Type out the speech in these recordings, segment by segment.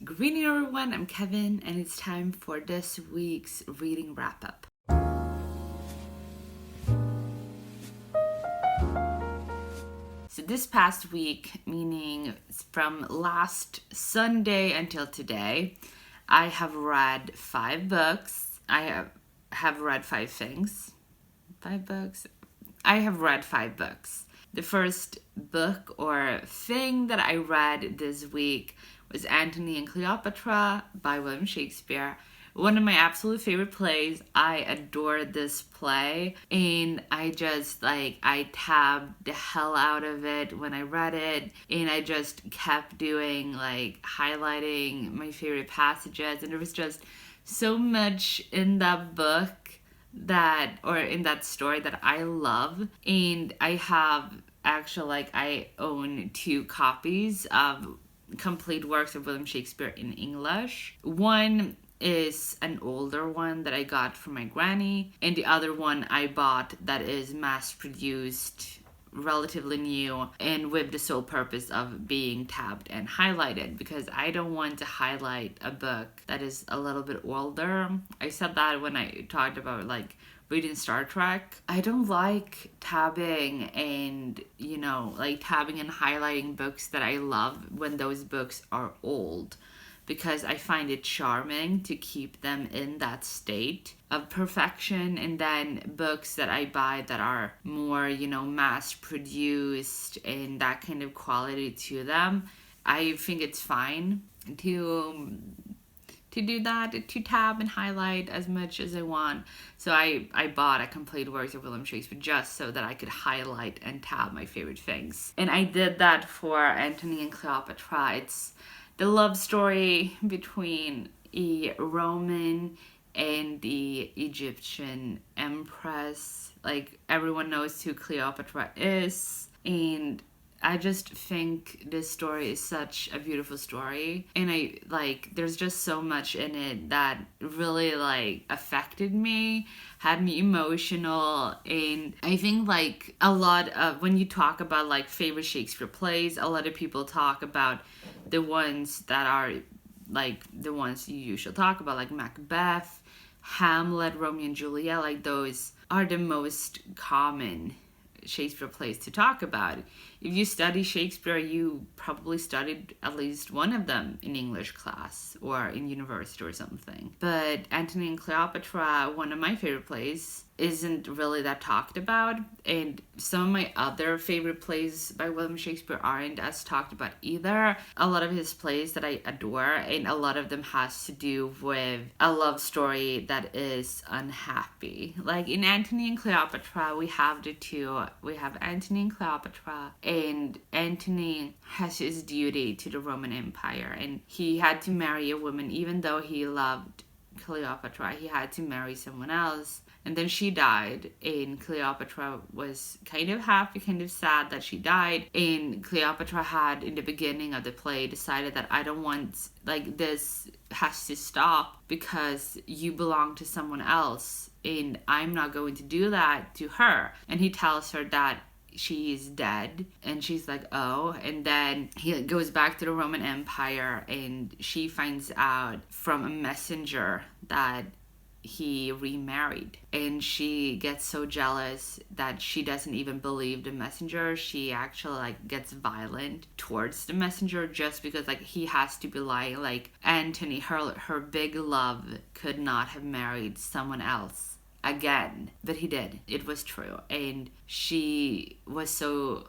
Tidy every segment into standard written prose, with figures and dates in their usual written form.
Good evening, everyone. I'm Kevin, and it's time for this week's reading wrap up. So, this past week, meaning from last Sunday until today, I have read 5 books. I have read 5 things. 5 books? I have read 5 books. The first book or thing that I read this week was Antony and Cleopatra by William Shakespeare. One of my absolute favorite plays. I adored this play, and I tabbed the hell out of it when I read it, and I just kept doing highlighting my favorite passages, and there was just so much in that book in that story that I love. And I have actually I own 2 copies of complete works of William Shakespeare in English. One is an older one that I got from my granny, and the other one I bought that is mass produced, relatively new, and with the sole purpose of being tabbed and highlighted, because I don't want to highlight a book that is a little bit older. I said that when I talked about reading Star Trek. I don't like tabbing and tabbing and highlighting books that I love when those books are old, because I find it charming to keep them in that state of perfection. And then books that I buy that are more, mass produced and that kind of quality to them, I think it's fine to do that, to tab and highlight as much as I want. So I bought a complete works of William Shakespeare just so that I could highlight and tab my favorite things. And I did that for Antony and Cleopatra. It's the love story between a Roman and the Egyptian empress. Everyone knows who Cleopatra is, and I just think this story is such a beautiful story, and there's just so much in it that really affected me, had me emotional. And I think a lot of, when you talk about favorite Shakespeare plays, a lot of people talk about the ones that are the ones you usually talk about, like Macbeth, Hamlet, Romeo and Juliet. Those are the most common Shakespeare plays to talk about. If you study Shakespeare, you probably studied at least one of them in English class or in university or something. But Antony and Cleopatra, one of my favorite plays, isn't really that talked about, and some of my other favorite plays by William Shakespeare aren't as talked about either. A lot of his plays that I adore, and a lot of them has to do with a love story that is unhappy. In Antony and Cleopatra, we have the two. We have Antony and Cleopatra, and Antony has his duty to the Roman Empire, and he had to marry a woman. Even though he loved Cleopatra, he had to marry someone else. And then she died, and Cleopatra was kind of happy, kind of sad that she died. And Cleopatra had, in the beginning of the play, decided that I don't want, this has to stop because you belong to someone else, and I'm not going to do that to her. And he tells her that she is dead, and she's like, oh. And then he goes back to the Roman Empire, and she finds out from a messenger that he remarried, and she gets so jealous that she doesn't even believe the messenger. She actually gets violent towards the messenger just because he has to be lying. Antony, her big love, could not have married someone else again, but he did. It was true, and she was so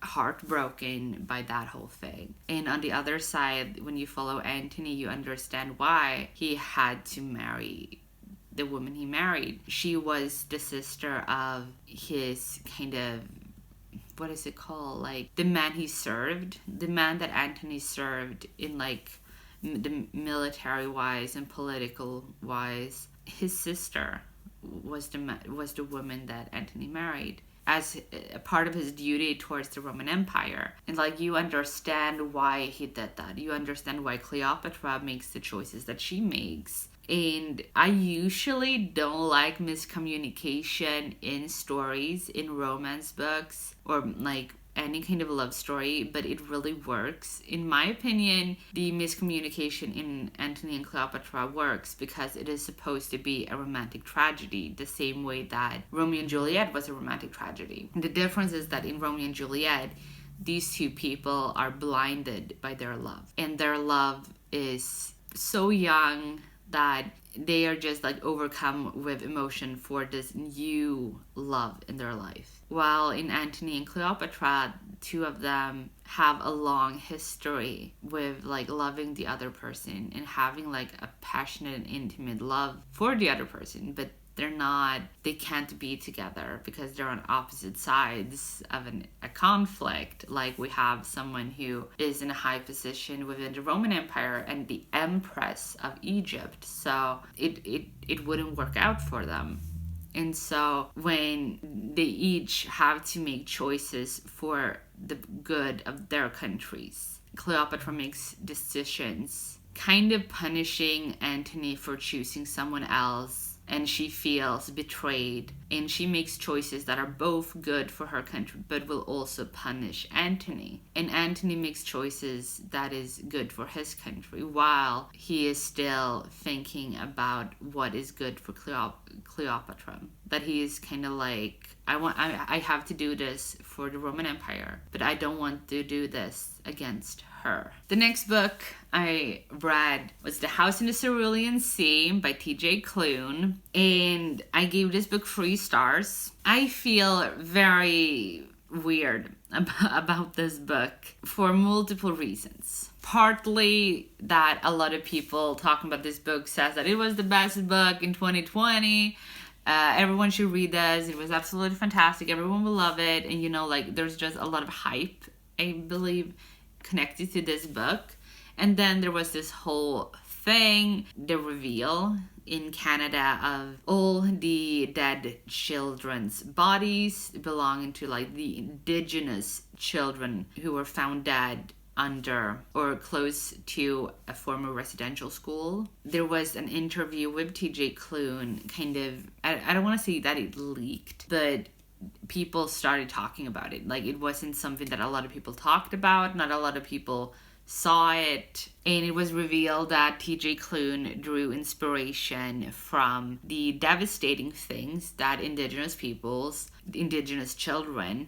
heartbroken by that whole thing. And on the other side, when you follow Antony, you understand why he had to marry the woman he married. She was the sister of his kind of, what is it called? The man he served, the man that Antony served in the military wise and political wise. His sister was the woman that Antony married as a part of his duty towards the Roman Empire. And you understand why he did that. You understand why Cleopatra makes the choices that she makes. And I usually don't miscommunication in stories, in romance books, or any kind of love story, but it really works. In my opinion, the miscommunication in Antony and Cleopatra works because it is supposed to be a romantic tragedy, the same way that Romeo and Juliet was a romantic tragedy. The difference is that in Romeo and Juliet, these two people are blinded by their love, and their love is so young that they are just like overcome with emotion for this new love in their life. While in Antony and Cleopatra, two of them have a long history with like loving the other person and having like a passionate and intimate love for the other person, but they can't be together because they're on opposite sides of a conflict. Like we have someone who is in a high position within the Roman Empire and the Empress of Egypt. So it wouldn't work out for them. And so when they each have to make choices for the good of their countries, Cleopatra makes decisions kind of punishing Antony for choosing someone else, and she feels betrayed, and she makes choices that are both good for her country but will also punish Antony. And Antony makes choices that is good for his country while he is still thinking about what is good for Cleopatra. That he is kind of like, I have to do this for the Roman Empire, but I don't want to do this against her. The next book I read was The House in the Cerulean Sea by T.J. Klune, and I gave this book 3 stars. I feel very weird about this book for multiple reasons. Partly that a lot of people talking about this book says that it was the best book in 2020. Everyone should read this. It was absolutely fantastic. Everyone will love it. And like there's just a lot of hype, I believe, connected to this book. And then there was this whole thing, the reveal in Canada of all the dead children's bodies belonging to like the indigenous children who were found dead under or close to a former residential school. There was an interview with T.J. Klune, kind of, I don't want to say that it leaked, but people started talking about it. Like it wasn't something that a lot of people talked about, not a lot of people saw it, and it was revealed that T.J. Klune drew inspiration from the devastating things that indigenous peoples, indigenous children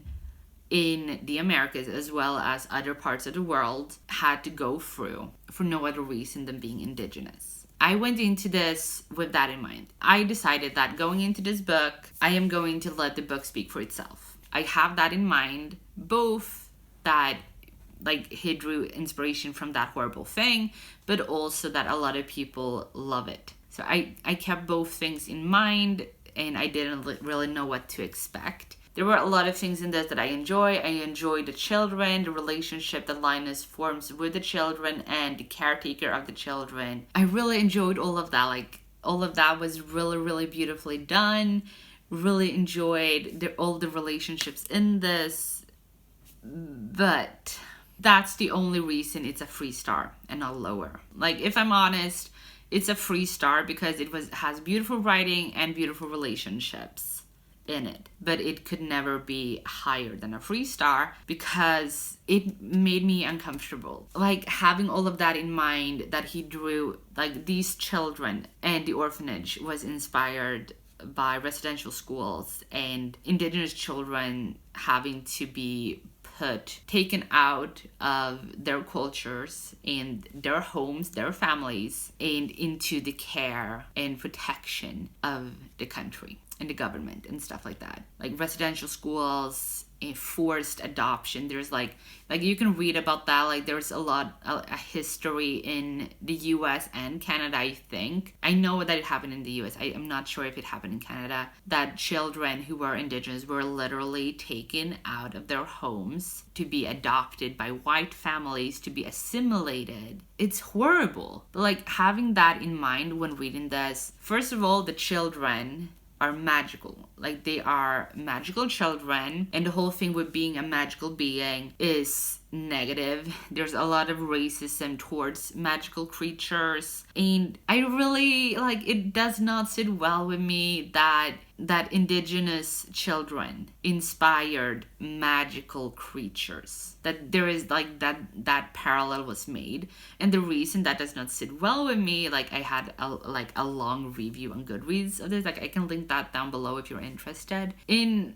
in the Americas as well as other parts of the world had to go through for no other reason than being indigenous. I went into this with that in mind. I decided that going into this book, I am going to let the book speak for itself. I have that in mind, both that like he drew inspiration from that horrible thing, but also that a lot of people love it. So I kept both things in mind, and I didn't really know what to expect. There were a lot of things in this that I enjoy. I enjoy the children, the relationship that Linus forms with the children and the caretaker of the children. I really enjoyed all of that. Like all of that was really, really beautifully done. Really enjoyed all the relationships in this. But that's the only reason it's a 3 star and not lower. Like if I'm honest, it's a 3 star because it has beautiful writing and beautiful relationships in it, but it could never be higher than a 3 star because it made me uncomfortable. Like having all of that in mind, that he drew like these children, and the orphanage was inspired by residential schools and indigenous children having to be taken out of their cultures and their homes, their families, and into the care and protection of the country and the government and stuff like that. Like residential schools and forced adoption. There's like you can read about that. Like there's a history in the US and Canada, I think. I know that it happened in the US. I am not sure if it happened in Canada. That children who were indigenous were literally taken out of their homes to be adopted by white families, to be assimilated. It's horrible. But like having that in mind when reading this, first of all, the children are magical. like they are magical children, and the whole thing with being a magical being is negative. There's a lot of racism towards magical creatures, and I really like it does not sit well with me that indigenous children inspired magical creatures, that there is like that parallel was made. And the reason that does not sit well with me, like I had a long review on Goodreads of this, like I can link that down below if you're interested. In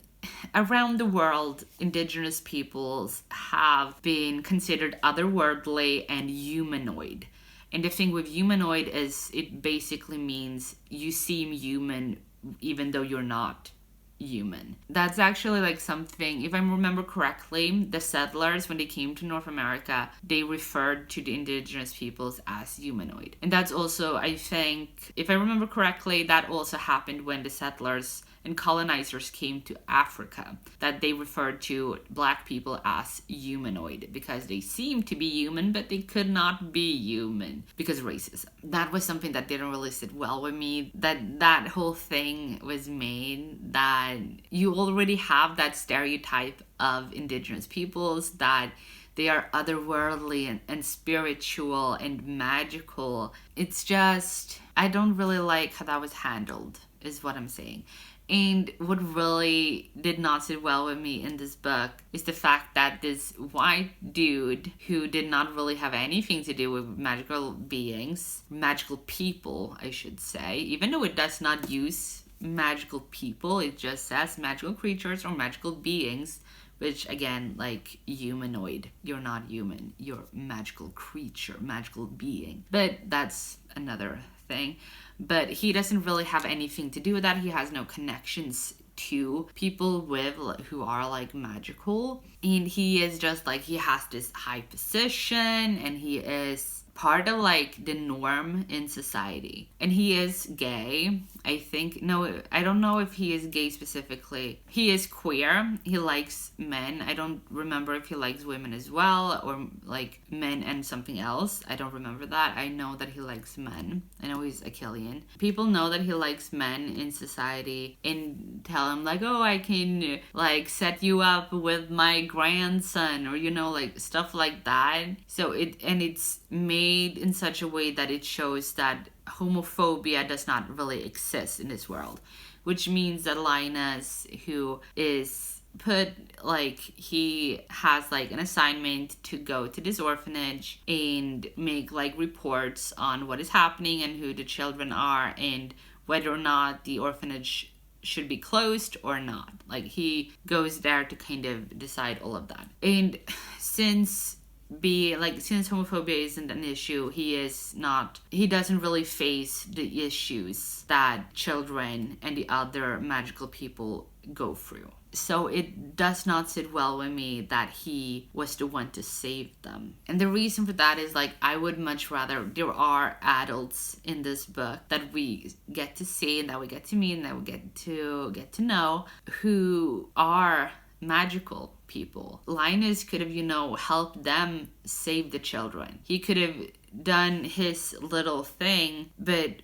around the world, indigenous peoples have been considered otherworldly and humanoid. And the thing with humanoid is it basically means you seem human even though you're not human. That's actually like something, if I remember correctly, the settlers, when they came to North America, they referred to the indigenous peoples as humanoid. And that's also, I think, if I remember correctly, that also happened when the settlers and colonizers came to Africa, that they referred to black people as humanoid because they seemed to be human, but they could not be human because of racism. That was something that didn't really sit well with me, that whole thing was made, that you already have that stereotype of indigenous peoples, that they are otherworldly and spiritual and magical. It's just, I don't really like how that was handled, is what I'm saying. And what really did not sit well with me in this book is the fact that this white dude, who did not really have anything to do with magical beings, magical people, I should say, even though it does not use magical people, it just says magical creatures or magical beings, which again, like humanoid, you're not human, you're magical creature, magical being. But that's another thing. But he doesn't really have anything to do with that. He has no connections to people who are like magical, and he is just like, he has this high position and he is part of like the norm in society, and he is gay. I think, no, I don't know if he is gay specifically. He is queer. He likes men. I don't remember if he likes women as well, or like men and something else. I don't remember that. I know that he likes men. I know he's Achillean. People know that he likes men in society and tell him like, oh, I can like set you up with my grandson, or like stuff like that. So it's made in such a way that it shows that homophobia does not really exist in this world, which means that Linus, who is put, like, he has like an assignment to go to this orphanage and make like reports on what is happening and who the children are and whether or not the orphanage should be closed or not. Like, he goes there to kind of decide all of that. And since homophobia isn't an issue, he doesn't really face the issues that children and the other magical people go through. So it does not sit well with me that he was the one to save them. And the reason for that is, like, I would much rather, there are adults in this book that we get to see and that we get to meet and that we get to know, who are magical people. Linus could have, helped them save the children. He could have done his little thing, but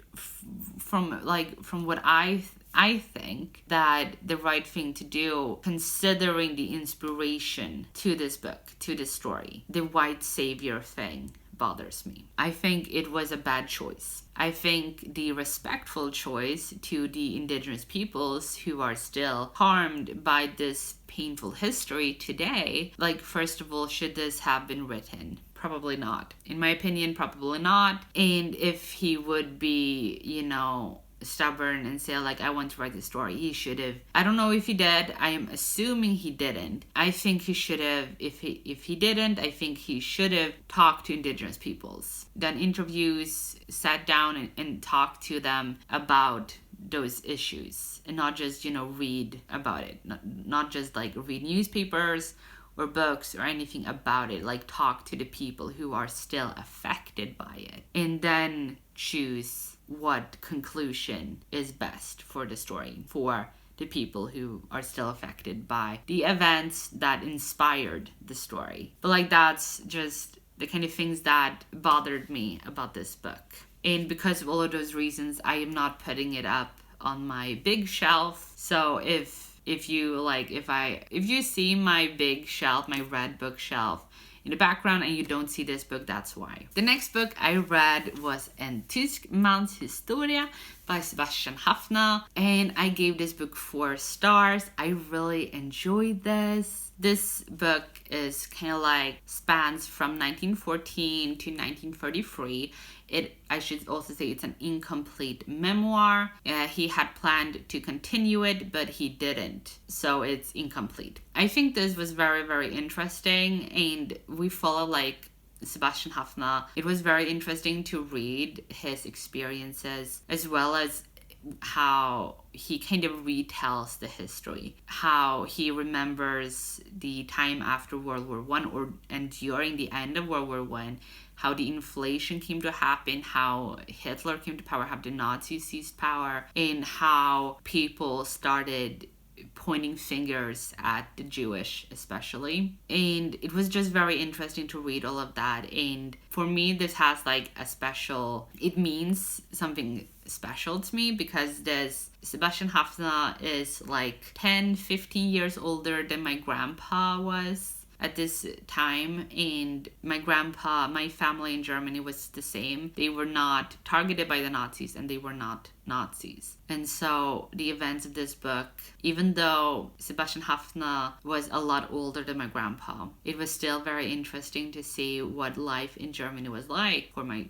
from what I think that the right thing to do, considering the inspiration to this book, to this story, the white savior thing bothers me. I think it was a bad choice. I think the respectful choice to the indigenous peoples who are still harmed by this painful history today, like, first of all, should this have been written? Probably not. In my opinion, probably not. And if he would be, stubborn and say, like, I want to write the story, he should have, I don't know if he did, I am assuming he didn't. I think he should have, if he didn't, I think he should have talked to indigenous peoples, done interviews, sat down and talked to them about those issues, and not just, read about it, not just like read newspapers or books or anything about it, like talk to the people who are still affected by it, and then choose what conclusion is best for the story, for the people who are still affected by the events that inspired the story. But like, that's just the kind of things that bothered me about this book. And because of all of those reasons, I am not putting it up on my big shelf. So if you see my big shelf, my red bookshelf in the background and you don't see this book, that's why. The next book I read was En tysk mans Historia by Sebastian Haffner, and I gave this book 4 stars. I really enjoyed this. This book is kind of like spans from 1914 to 1933. I should also say it's an incomplete memoir. He had planned to continue it, but he didn't. So it's incomplete. I think this was very, very interesting, and we follow like Sebastian Haffner. It was very interesting to read his experiences as well as how he kind of retells the history, how he remembers the time after World War One and during the end of World War One, how the inflation came to happen, how Hitler came to power, how the Nazis seized power, and how people started pointing fingers at the Jewish especially. And it was just very interesting to read all of that. And for me, this has like it means something special to me because this Sebastian Haffner is like 10-15 years older than my grandpa was at this time, and my family in Germany was the same. They were not targeted by the Nazis and they were not Nazis. And so the events of this book, even though Sebastian Haffner was a lot older than my grandpa, it was still very interesting to see what life in Germany was like for my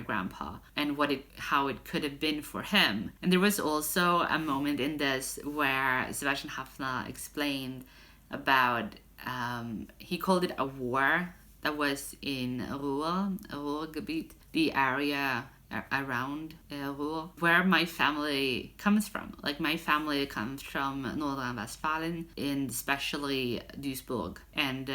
grandpa and how it could have been for him. And there was also a moment in this where Sebastian Haffner explained about he called it a war that was in Ruhrgebiet, the area around Ruhr, where my family comes from. Like my family comes from Nordrhein-Westfalen, and especially Duisburg and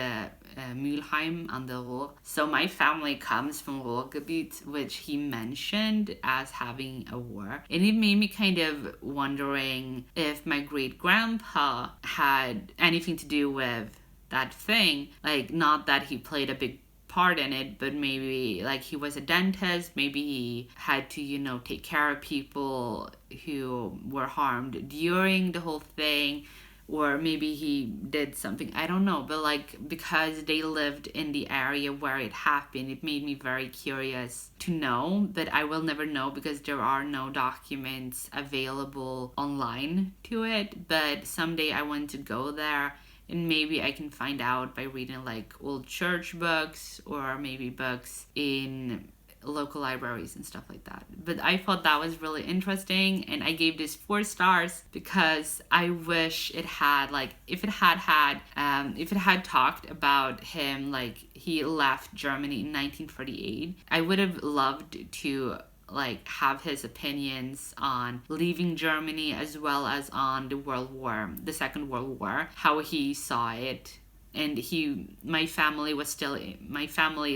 Mülheim an der Ruhr. So my family comes from Ruhrgebiet, which he mentioned as having a war. And it made me kind of wondering if my great-grandpa had anything to do with that thing. Like, not that he played a big part in it, but maybe like he was a dentist, maybe he had to take care of people who were harmed during the whole thing, or maybe he did something, I don't know. But like, because they lived in the area where it happened, it made me very curious to know. But I will never know because there are no documents available online to it. But someday I want to go there, and maybe I can find out by reading like old church books or maybe books in local libraries and stuff like that. But I thought that was really interesting, and I gave this 4 stars because I wish it had if it had talked about him, like he left Germany in 1938. I would have loved to have his opinions on leaving Germany as well as on the Second World War, how he saw it. And my family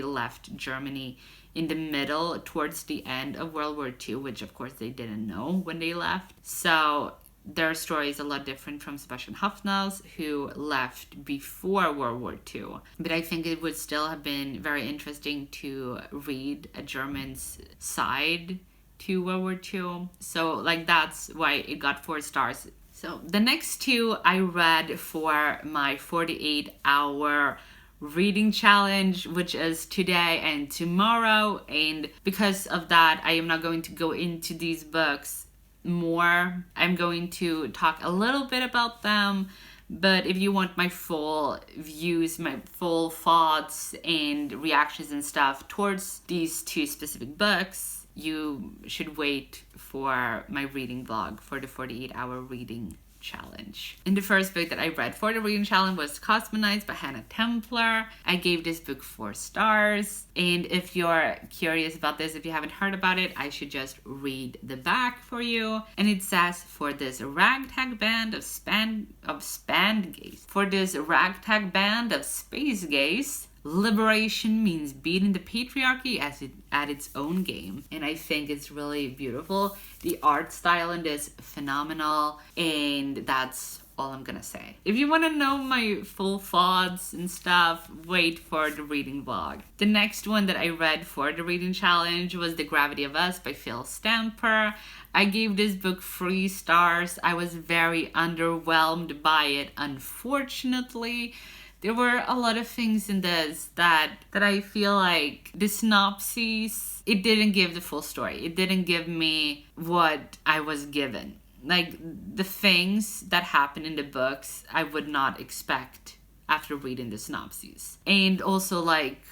left Germany in the middle towards the end of World War II, which of course they didn't know when they left. So their story is a lot different from Sebastian Haffner's, who left before World War II. But I think it would still have been very interesting to read a German's side to World War II. So that's why it got 4 stars. So the next 2 I read for my 48-hour reading challenge, which is today and tomorrow. And because of that, I am not going to go into these books more. I'm going to talk a little bit about them, but if you want my full views, my full thoughts and reactions and stuff towards these 2 specific books, you should wait for my reading blog for the 48-hour reading challenge. And the first book that I read for the reading challenge was Cosmonauts by Hannah Templer. I gave this book 4 stars. And if you're curious about this, if you haven't heard about it, I should just read the back for you. And it says, for this ragtag band of space gays, liberation means beating the patriarchy at its own game. And I think it's really beautiful. The art style in this phenomenal, and that's all I'm gonna say. If you want to know my full thoughts and stuff, wait for the reading vlog. The next one that I read for the reading challenge was The Gravity of Us by Phil Stamper. I gave this book 3 stars. I was very underwhelmed by it, unfortunately. There were a lot of things in this that I feel like the synopsis, it didn't give the full story. It didn't give me what I was given. Like, the things that happen in the books, I would not expect after reading the synopses. And also, like,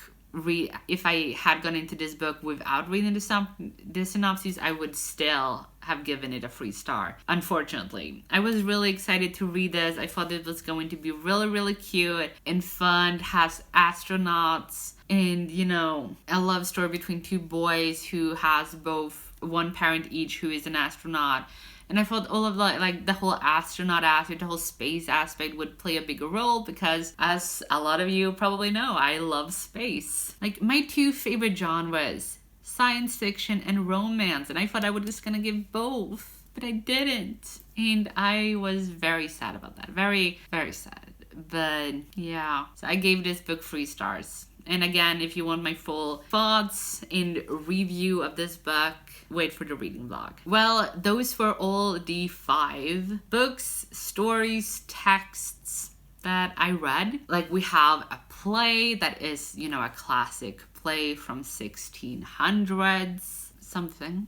if I had gone into this book without reading the synopses, I would still have given it a 3 star. Unfortunately, I was really excited to read this. I thought it was going to be really, really cute and fun. It has astronauts and, you know, a love story between 2 boys who has both one parent each who is an astronaut. And I thought all of the whole astronaut aspect, the whole space aspect would play a bigger role because, as a lot of you probably know, I love space. Like, my 2 favorite genres, science fiction and romance. And I thought I was just gonna give both, but I didn't. And I was very sad about that. Very, very sad. But yeah, so I gave this book 3 stars. And again, if you want my full thoughts and review of this book, wait for the reading vlog. Well, those were all the 5 books, stories, texts that I read. Like, we have a play that is, you know, a classic play from 1600s something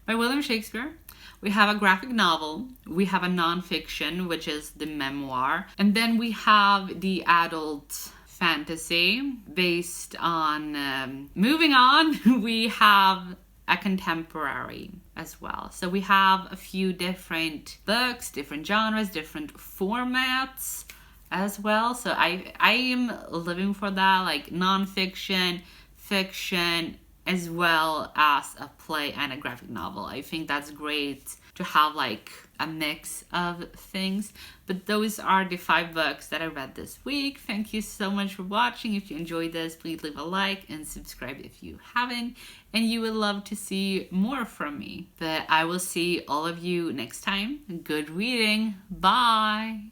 by William Shakespeare. We have a graphic novel. We have a nonfiction, which is the memoir. And then we have the adult fantasy based on, moving on, we have a contemporary as well. So we have a few different books, different genres, different formats as well. So I am living for that, like nonfiction, fiction, as well as a play and a graphic novel. I think that's great to have like a mix of things. But those are the 5 books that I read this week. Thank you so much for watching. If you enjoyed this, please leave a like and subscribe if you haven't. And you would love to see more from me. But I will see all of you next time. Good reading. Bye.